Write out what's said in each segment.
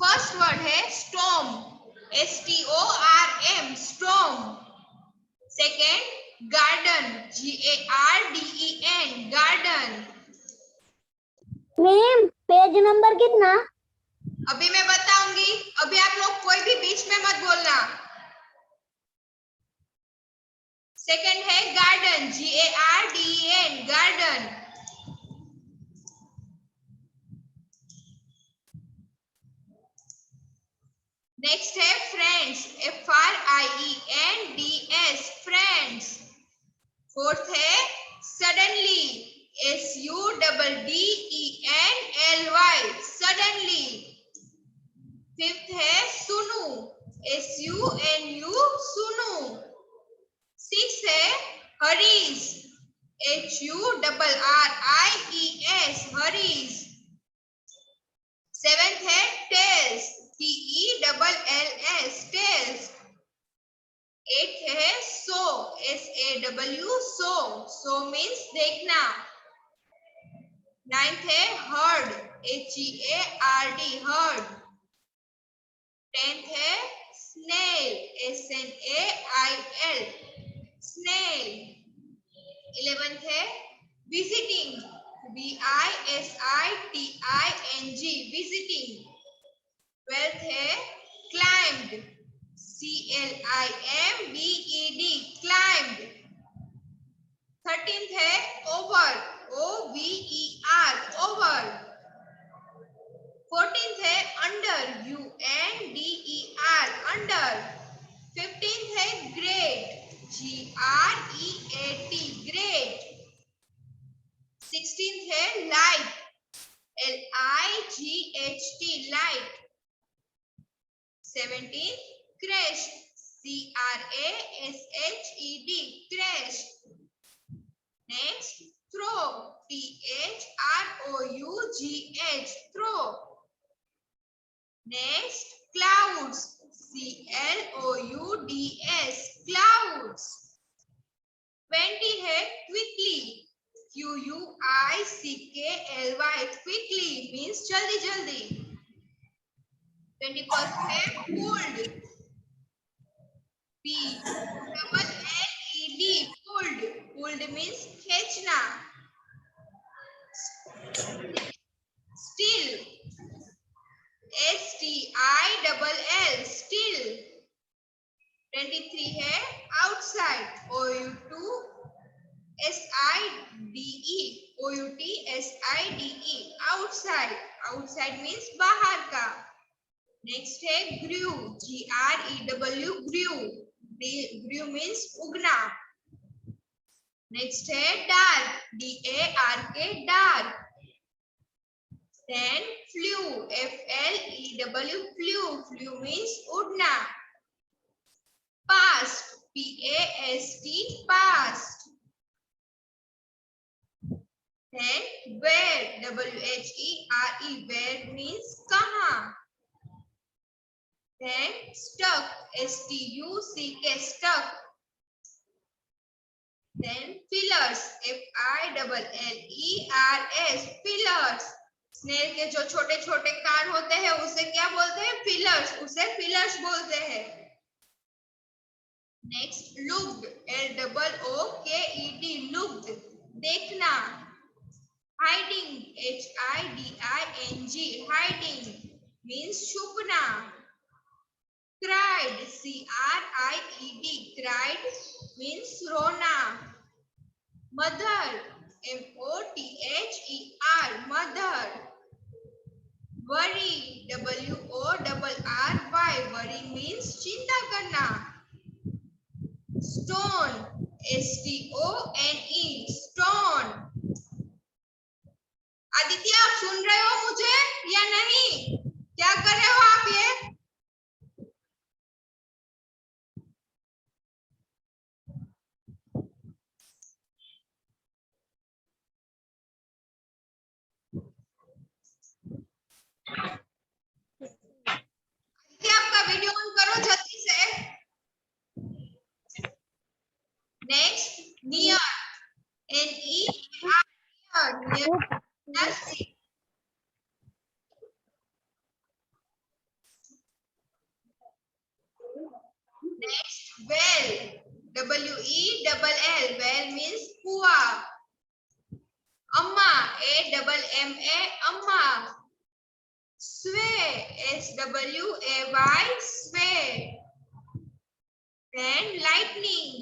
First word है storm, STORM, storm. Second garden, GARDEN, garden. Ma'am page number कितना? अभी मैं बताऊंगी, अभी आप लोग कोई भी बीच में मत बोलना। सेकेंड है गार्डन, GARDEN, गार्डन। नेक्स्ट है फ्रेंड्स, FRIENDS, फ्रेंड्स। फोर्थ है सडनली, SUDDENLY, सडनली। फिफ्थ है सुनु, SUNU, सुनु। सिक्स है हरीश, HURRIES, हरीश। सेवेंथ है टेल्स, TELLS, टेल्स। एट है सो, SAW, सो, सो मीन्स देखना। नाइन्थ है हर्ड, HEARD, हर्ड। टेंथ है स्नेल, SNAIL, स्नेल। 11th है विजिटिंग, VISITING, विजिटिंग। 12th है क्लाइम्ड, CLIMBED, क्लाइम्ड। 13th है ओवर, OVER, ओवर। 14th है अंडर, UNDER, अंडर। 15th है great, GREAT, great. 16th है light, LIGHT, light. 17th crash, CRASHED, crash. Next through, THROUGH, through. Next clouds, CLOUDS, clouds. 20 है quickly, QUICKLY, quickly means जल्दी जल्दी। 21st है pulled, PLLED, pulled, pulled means खींचना। Still, STILL, still. 23 है outside, OUTSIDE, outside, outside means बाहर का। Next है grew, GREW, grew, grew means उगना। नेक्स्ट है dark, DARK, dark. Then flew, FLEW, flew, flew means उड़ना। Past, PAST, past. Then where, WHERE, where means कहाँ। Then stuck, STUCK, stuck. Then pillars, FILLERS, pillars. Snail के जो छोटे छोटे कान होते हैं उसे क्या बोलते हैं? पिलर्स, उसे पिलर्स बोलते हैं। नेक्स्ट लुक्ड, LOOKED, लुक्ड, देखना। हाइडिंग, HIDING, हाइडिंग मीन्स छुपना। क्राइड, CRIED, क्राइड मीन्स रोना। Mother, MOTHER, mother. worry, WORRY, worry means चिंता करना। stone, STONE, stone। आदित्य आप सुन रहे हो मुझे या नहीं? क्या कर रहे हो आप ये? आपका वीडियो ऑन करो जल्दी से। नेक्स्ट नियर, NEAR, नियर, नजदीक। WELL, well means कुआ. अम्मा, AMMA, अम्मा. Sway, SWAY, sway. Then lightning,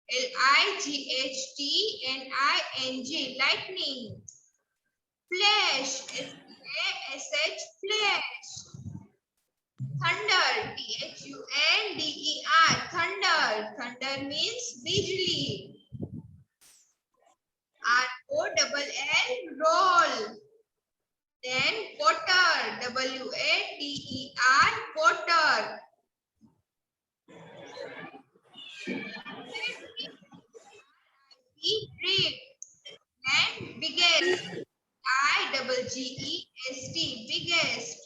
LIGHTNING, lightning. Flash, FLASH, flash. Thunder, THUNDER, thunder. Thunder means bijli. ROLL, roll. Then potter, WATER, potter. Read. And biggest, IGGEST, biggest.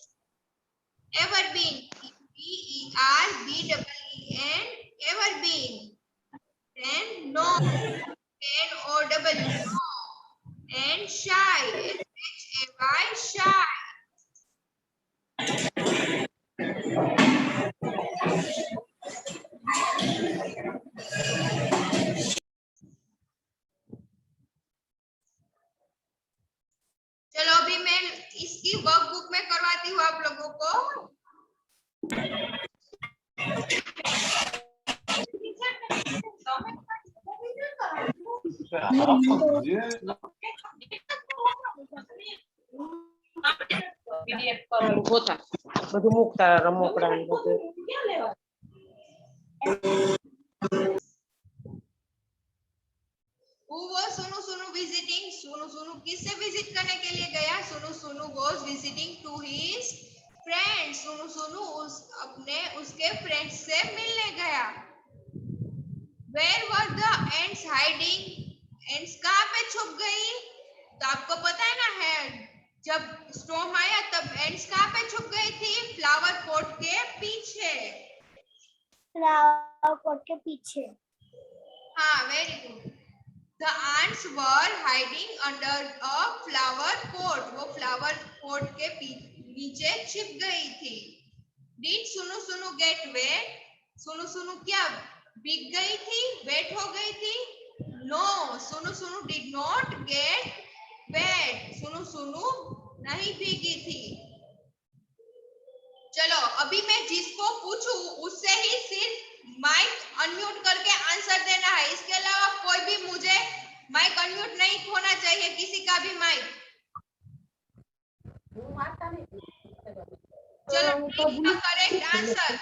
Everbean, ERBEEN, everbean. Then no, NOW, no. And shy, SHAY, shy. चलो अभी मैं इसकी workbook में करवाती हूँ आप लोगों को. PDF કરેલું હોતા બધું મૂકતા રમકડા ને બધું. Who was Sunu Sunu visiting? Sunu Sunu किससे विजिट करने के लिए गया? Sunu Sunu was visiting to his friends. Sunu Sunu उसके फ्रेंड्स से मिलने गया. Where were the ants hiding? Ants कहाँ पे छुप गई? तो आपको पता है ना है जब स्टॉर्म आया तब ants कहाँ पे छुप गई थी? फ्लावर पॉट के पीछे. फ्लावर पॉट के पीछे. हाँ, very good. The ants were hiding under a flower pot. वो फ्लावर पॉट के नीचे छिप गई थी. Did Sunu Sunu get wet? Sunu Sunu क्या भीग गई थी? वेट हो गई थी? No, Sunu Sunu did not get wet. Sunu Sunu नहीं भीगी थी. चलो अभी मैं जिसको पूछूं उससे ही सिर्फ माइक अनम्यूट करके आंसर देना है. इसके अलावा कोई भी मुझे माइक अनम्यूट नहीं होना चाहिए, किसी का भी माइक. चलो करेक्ट आंसर.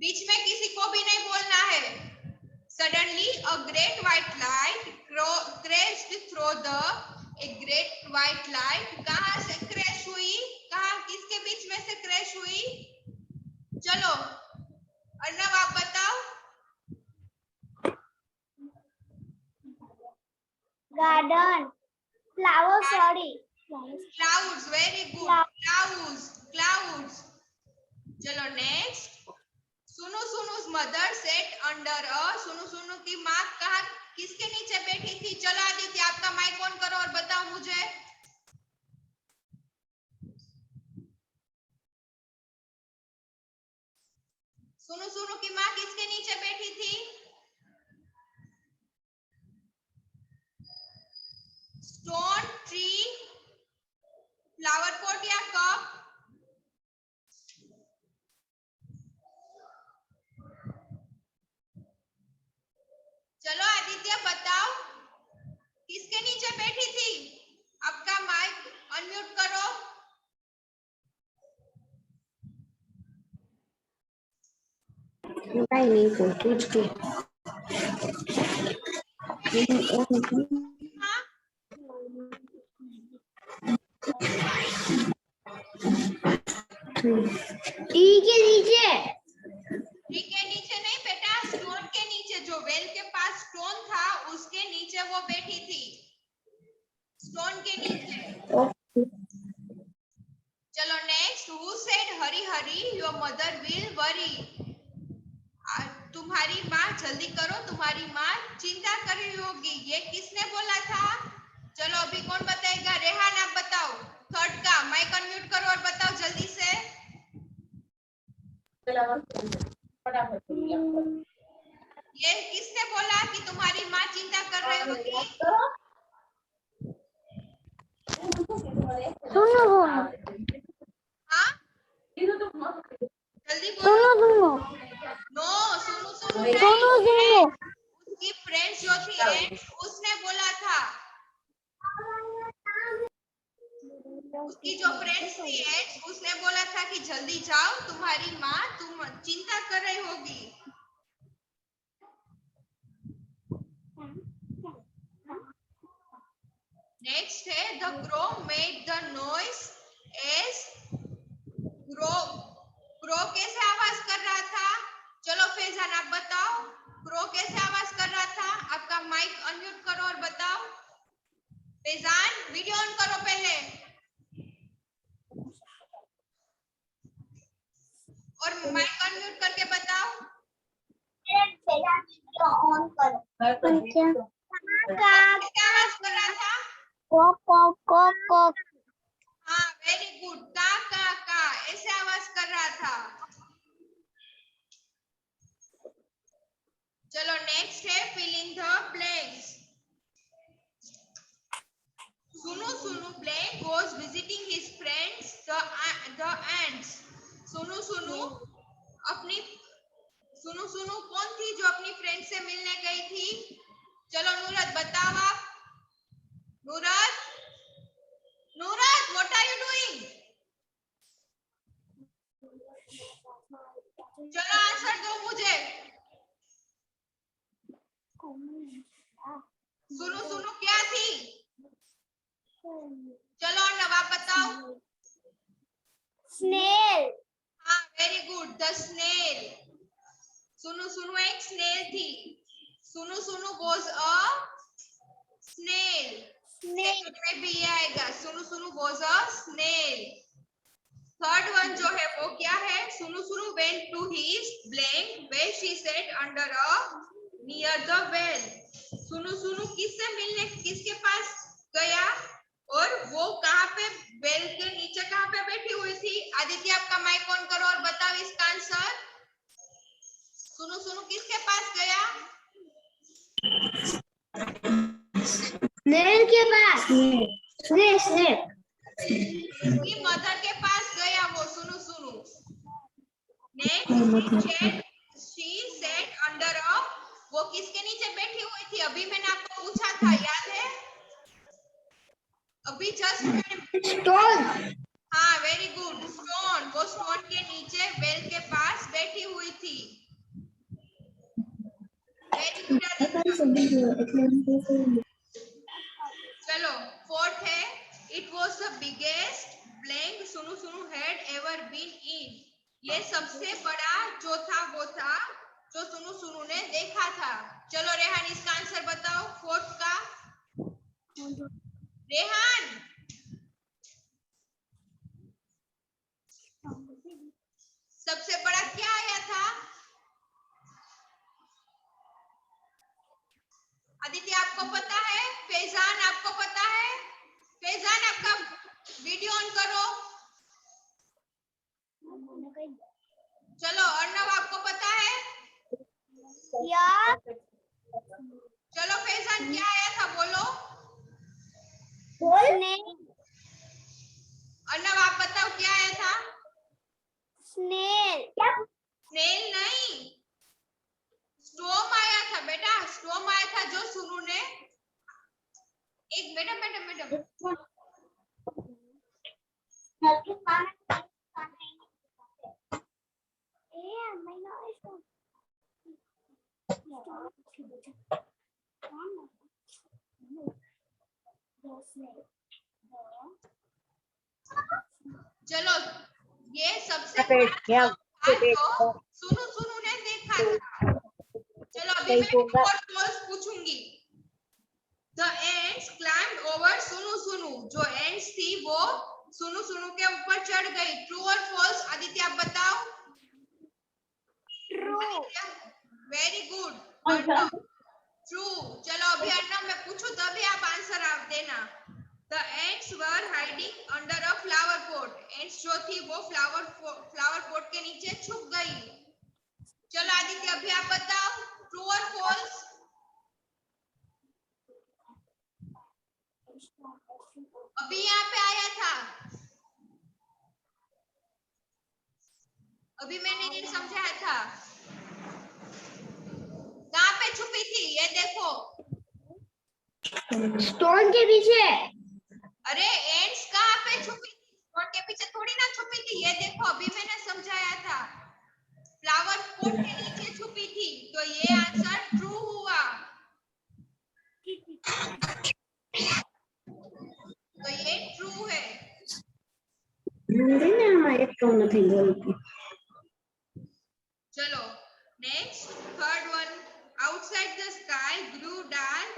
बीच में किसी को भी नहीं बोलना है. Suddenly a great white light crashed through a great white light. कहाँ से क्रैश हुई? कहाँ किसके बीच में से क्रैश हुई? चलो अर्णव आप बताओ. Garden. Flower. Sorry. Clouds, very good. Clouds. चलो नेक्स्ट. सुनु सुनु's mother sat under a. सुनु सुनु की माँ कहाँ किसके नीचे बैठी थी? चलो आदित्य आपका माइक ऑन करो और बताओ मुझे. सुनु सुनु की माँ किसके नीचे बैठी थी? स्टोन, ट्री, फ्लावर पॉट या कप? चलो आदित्य बताओ किसके नीचे बैठी थी? आपका माइक अनम्यूट करो. કઈ નહીં તું જ કે. हाँ टी के नीचे. ट्री के नीचे नहीं बेटा, स्टोन के नीचे. जो वेल के पास स्टोन था उसके नीचे वो बैठी थी. स्टोन के नीचे. चलो next. Who said Hari Hari your mother will worry? तुम्हारी माँ जल्दी करो, तुम्हारी माँ चिंता कर रही होगी. ये किसने बोला था? चलो अभी कौन बताएगा? रेहान आप बताओ. थर्ड का माइक अनम्यूट करो और बताओ जल्दी से. ये किसने बोला कि तुम्हारी माँ चिंता कर रही होगी? सुनो हाँ जल्दी बोलो। सुनो सुनो नो सुनो सुनो सुनो नहीं, सुनो उसकी फ्रेंड जो थी एंड उसने बोला था, उसकी जो फ्रेंड्स थी एंड उसने बोला था कि जल्दी जाओ तुम्हारी माँ तुम चिंता कर रही होगी। नेक्स्ट है the crow made the noise as crow. Crow कैसे आवाज कर रहा था? चलो फैजान आप बताओ, क्रो कैसे आवाज कर रहा था? आपका माइक अनम्यूट करो और बताओ। फैजान वीडियो ऑन करो पहले और माइक अनम्यूट करके बताओ। ऑन करो कैसे आवाज कर रहा था? हाँ वेरी गुड, का ऐसे आवाज कर रहा था। चलो नेक्स्ट है fill in the blanks. Sunu Blank was visiting his friends the ants. Sunu कौन थी जो अपनी फ्रेंड से मिलने गई थी? चलो नूरत बताओ आप। नूरत व्हाट आर यू डूइंग? चलो आंसर दो मुझे। सुनु क्या थी? चलो नवाब बताओ। स्नेल हाँ वेरी गुड, द स्नेल। सुनु एक स्नेल थी। सुनु was a snail। सेकंड में भी ये आएगा, सुनु was a snail। Third one जो है वो क्या है? सुनु went to his blank where she sat under a near the well। सुनु किससे मिलने किसके पास गया और वो कहाँ पे बेल के नीचे कहाँ पे बैठी हुई थी? आदित्य आपका माइक ऑन करो और बताओ इसका आंसर। सुनु किसके पास गया? स्नेल के पास स्नेल उसकी मदर के पास गया वो। सुनु next she said under a, वो किसके नीचे बैठी हुई थी? अभी मैंने आपको पूछा था, याद है? अभी जस्ट स्टोन हाँ वेरी गुड, स्टोन। वो स्टोन के नीचे वेल के पास बैठी हुई थी। Very good Aditya. चलो फोर्थ है it was the biggest blank सुनु हैड एवर बीन इन। ये सबसे बड़ा जो था वो था जो सुनु ने देखा था। चलो रेहान इसका आंसर बताओ फोर्थ का। रेहान सबसे बड़ा क्या आया था? आदित्य आपको पता है? फैजान आपको पता है? फैजान आपका वीडियो ऑन करो। चलो अर्णव आपको पता है? यार चलो फैजान क्या आया था बोलो। स्नेल अर्णव आप बताओ क्या आया था? स्नेल स्नेल नहीं, स्टॉर्म आया था बेटा। स्टॉर्म आया था जो सुनु ने एक मैडम चलो ये सबसे बड़ा था जो सुनु ने देखा था। चलो अभी मैं और क्लोज पूछूंगी। The ants climbed over सुनु जो ants थी वो सुनु के ऊपर चढ़ गई। ट्रू और फॉल्स आदित्य आप बताओ। True very good true. चलो अभी अर्णव मैं पूछूं तभी आप आंसर आप देना। The ants were hiding under a flower pot। ants जो थी वो फ्लावर पॉट के नीचे छुप गई। चलो आदित्य अभी आप बताओ ट्रू और फॉल्स। अभी यहाँ पे आया था, अभी मैंने ये समझाया था। कहाँ पे छुपी थी ये देखो। स्टोन के पीछे। अरे एंड्स कहाँ पे छुपी थी, स्टोन के पीछे थोड़ी ना छुपी थी। ये देखो अभी मैंने समझाया था, फ्लावर पॉट के नीचे छुपी थी। तो ये आंसर ट्रू हुआ। तो ये ट्रू है। चलो next third one. Outside the sky grew dark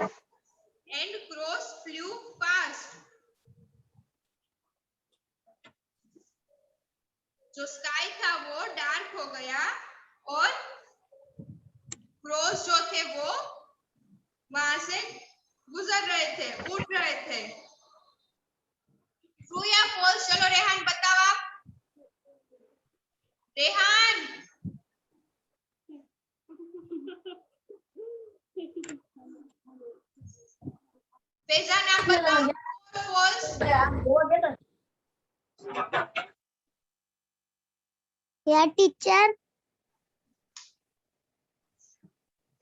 and crows flew past. जो स्काई था वो डार्क हो गया और क्रॉस जो थे वो वहां से गुजर रहे थे, उड़ रहे थे। ट्रू या फॉल्स? चलो रेहान बताओ आप। रेहान फैजान आप बताओ फॉल्स। या टीचर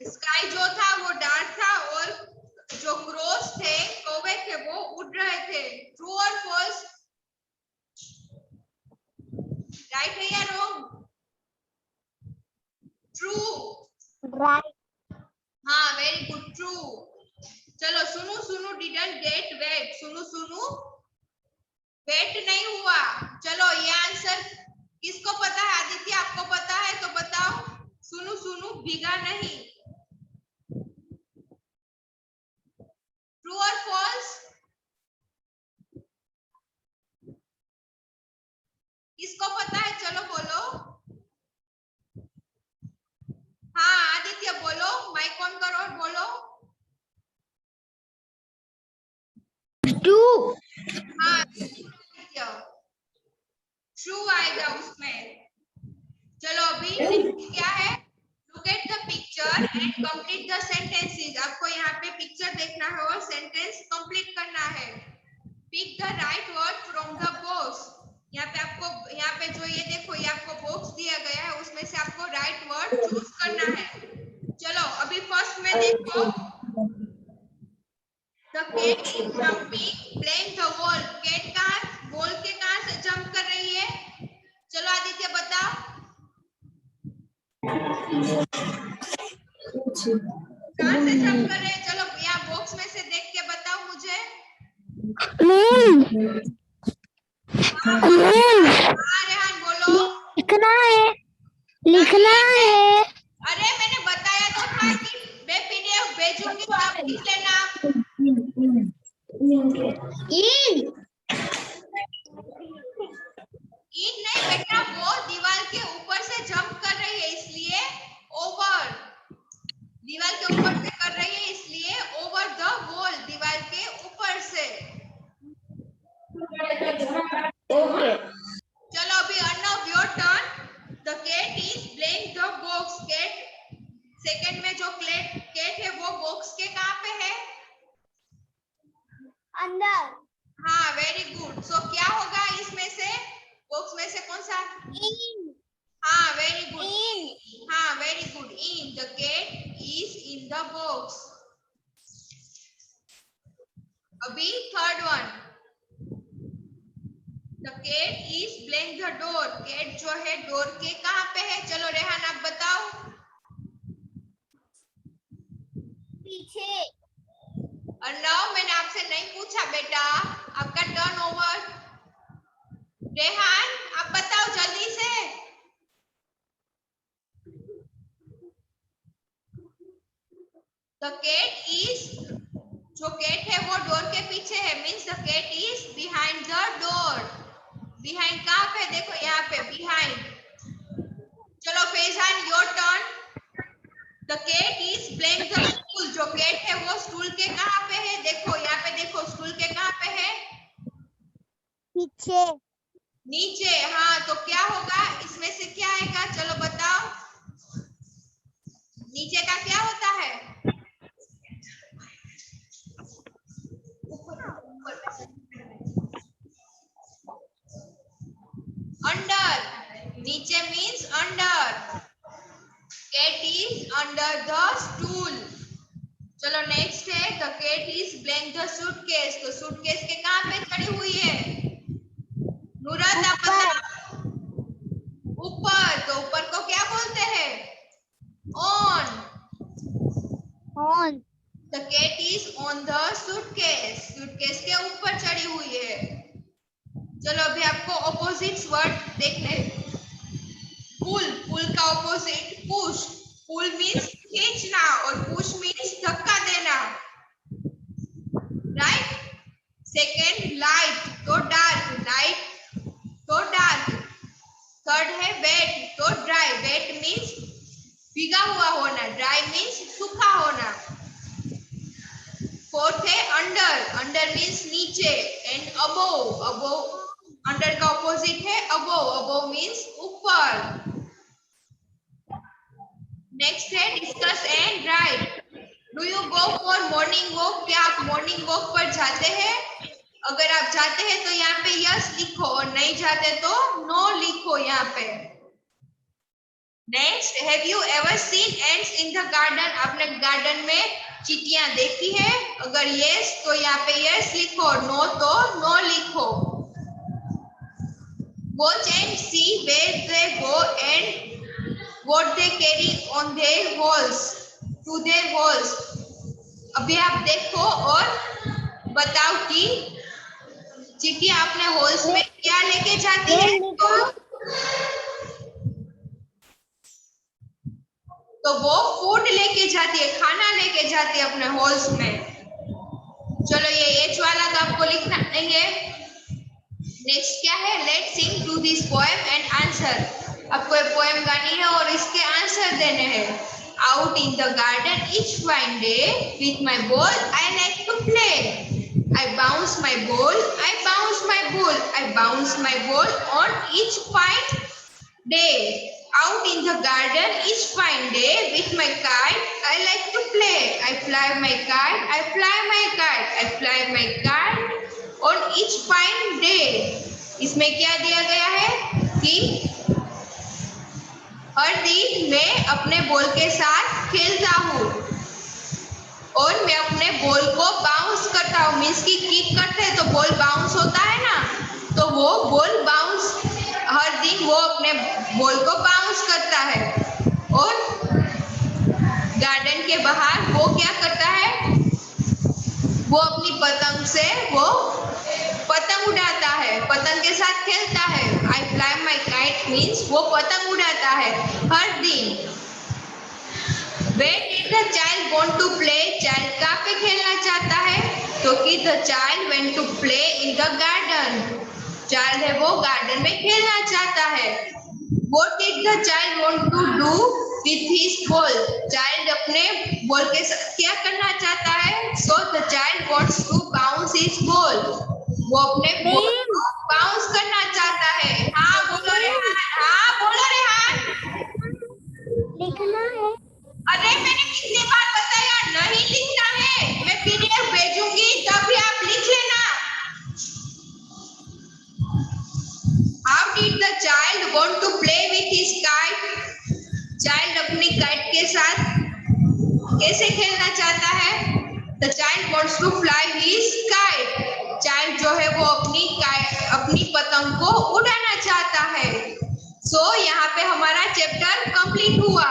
स्काई जो था वो डार्क था और जो क्रॉस थे, कौवे थे, वो उड़ रहे थे। ट्रू और फॉल्स? राइट है या रॉन्ग? ट्रू। राइट। हाँ वेरी गुड, ट्रू। चलो सुनु सुनु डिडंट गेट वेट। सुनु सुनु वेट नहीं हुआ। चलो ये आंसर किसको पता है? आदित्य आपको पता है तो बताओ। सुनु सुनु भीगा नहीं। ट्रू और फॉल्स? किसको पता है? चलो बोलो। हाँ आदित्य बोलो, माइक ऑन करो और बोलो। टू। हाँ आदित्य ट्रू आएगा उसमें। चलो अभी नेक्स्ट क्या है? Look at the picture and complete the sentences. आपको यहाँ पे पिक्चर देखना है और सेंटेंस कंप्लीट करना है। Pick the right word from the box. यहाँ पे आपको, यहाँ पे जो ये देखो, ये आपको बॉक्स दिया गया है, उसमें से आपको राइट वर्ड चूज करना है। चलो अभी फर्स्ट में देखो, the cat is jumping playing the ball. Cat कहाँ, बॉल के कहाँ से जंप कर रही है? चलो आदित्य बताओ। कहाँ से जंप कर रहे हैं? चलो यहाँ बॉक्स में से देख के बताओ मुझे। हाँ रेहान बोलो। लिखना है, लिखना है। अरे मैंने बताया तो था कि मैं पीडीएफ भेजूंगी तब लिख लेना। इन इन नहीं बेटा, वो दीवार के ऊपर से जंप कर रही है इसलिए ओवर। दीवार के ऊपर से कर रही है इसलिए ओवर द वॉल, दीवार के ऊपर से। ओके। चलो अभी Arnav your turn. The cat is playing the box. Cat second में जो कैट है वो बॉक्स के कहाँ पे है? अंदर। हाँ वेरी गुड। सो क्या होगा इसमें से, बॉक्स में से कौन सा? इन। हाँ वेरी गुड। इन। हाँ very good. In the cat is in the box. अभी third one, the cat is playing the door. Cat जो है डोर के कहाँ पे है? चलो रेहान आप बताओ। पीछे। अर्णव मैंने आपसे नहीं पूछा बेटा, आपका टर्न ओवर। रेहान आप बताओ जल्दी से। द कैट इज, जो कैट है वो डोर के पीछे है, means the cat is behind the door. Behind कहाँ पे? देखो यहाँ पे बिहाइंड। चलो Faizan your turn. The cat is playing the stool. जो कैट है वो स्टूल के कहाँ पे है? देखो यहाँ पे, देखो स्टूल के कहाँ पे है? पीछे। नीचे। हाँ तो क्या होगा इसमें से, क्या आएगा? चलो बताओ। का क्या होता है? अंडर, नीचे means under. Cat is under the stool. चलो नेक्स्ट है the cat is blank the suitcase. तो सूटकेस के कहां पे चढ़ी हुई है? नुरत आप बताओ। ऊपर। तो ऊपर को क्या बोलते हैं? On. on, the cat is on the suitcase. Suitcase के ऊपर चढ़ी हुई है। चलो अभी आपको ऑपोजिट वर्ड देखने। पुल, पुल का ऑपोजिट पुश। पुल मीन्स खींचना और पुश मीन्स धक्का देना, राइट। सेकेंड लाइट, तो डार्क, लाइट तो डार्क। थर्ड है वेट, तो ड्राई, वेट मीन्स भीगा हुआ होना, ड्राई मीन्स सूखा होना। फोर्थ है अंडर, अंडर मीन्स नीचे। एंड अबोव, अबोव अंडर का ऑपोजिट है अबोव, अबोव मीन्स ऊपर। नेक्स्ट है discuss and right. Do you go for morning walk? क्या आप मॉर्निंग वॉक पर जाते हैं? अगर आप जाते हैं तो यहाँ पे यस लिखो और नहीं जाते तो नो लिखो यहाँ पे। Next, have you ever seen ends in the garden? आपने गार्डन में चींटियां देखी है? अगर यस तो यहाँ पे यस लिखो, नो तो नो लिखो। Watch and see where they go and what they carry on their walls, to their walls। अभी आप देखो और बताओ कि चींटियां अपने हॉल्स में क्या लेके जाती है? तो वो फूड लेके जाती है, खाना लेके जाती है अपने हॉल्स में। चलो ये एच वाला तो आपको लिखना नहीं है। नेक्स्ट क्या है? Let's sing to this poem and answer. आपको एक पोएम गानी है और इसके आंसर देने हैं। Out in the garden each fine day with my ball I like to play. I bounce my ball, I bounce my ball, I bounce my ball on each fine day. Out in the garden each fine day with my kite I like to play. I fly my kite, I fly my kite, I fly my kite on each fine day. इसमें क्या दिया गया है कि हर दिन मैं अपने ball के साथ खेलता हूँ और मैं अपने बॉल को बाउंस करता हूँ। मीन्स की किक करते हैं तो बॉल बाउंस होता है ना, तो वो बॉल बाउंस, हर दिन वो अपने बॉल को बाउंस करता है। और गार्डन के बाहर वो क्या करता है? वो अपनी पतंग से वो पतंग उड़ाता है, पतंग के साथ खेलता है। आई फ्लाई माई काइट मीन्स वो पतंग उड़ाता है हर दिन। Where did the child want to play? Child कहाँ पे खेलना चाहता है? तो कि the child went to play in the garden। Child है वो गार्डन में खेलना चाहता है। What did the child want to do with his ball? Child अपने बॉल के साथ क्या करना चाहता है? So the child wants to bounce his ball। वो अपने बॉल को बाउंस करना चाहता है। हाँ बोलो रेहान, हाँ बोलो रेहान। लिखना है। अरे मैंने कितनी बार बताया नहीं लिखना है। मैं पीडीएफ भेजूंगी तब भी आप लिख लेना। How did the child want to play with his kite? Child अपनी काइट के साथ कैसे खेलना चाहता है? The child wants to fly his kite। Child जो है वो अपनी पतंग को उड़ाना चाहता है। सो यहाँ पे हमारा चैप्टर कंप्लीट हुआ।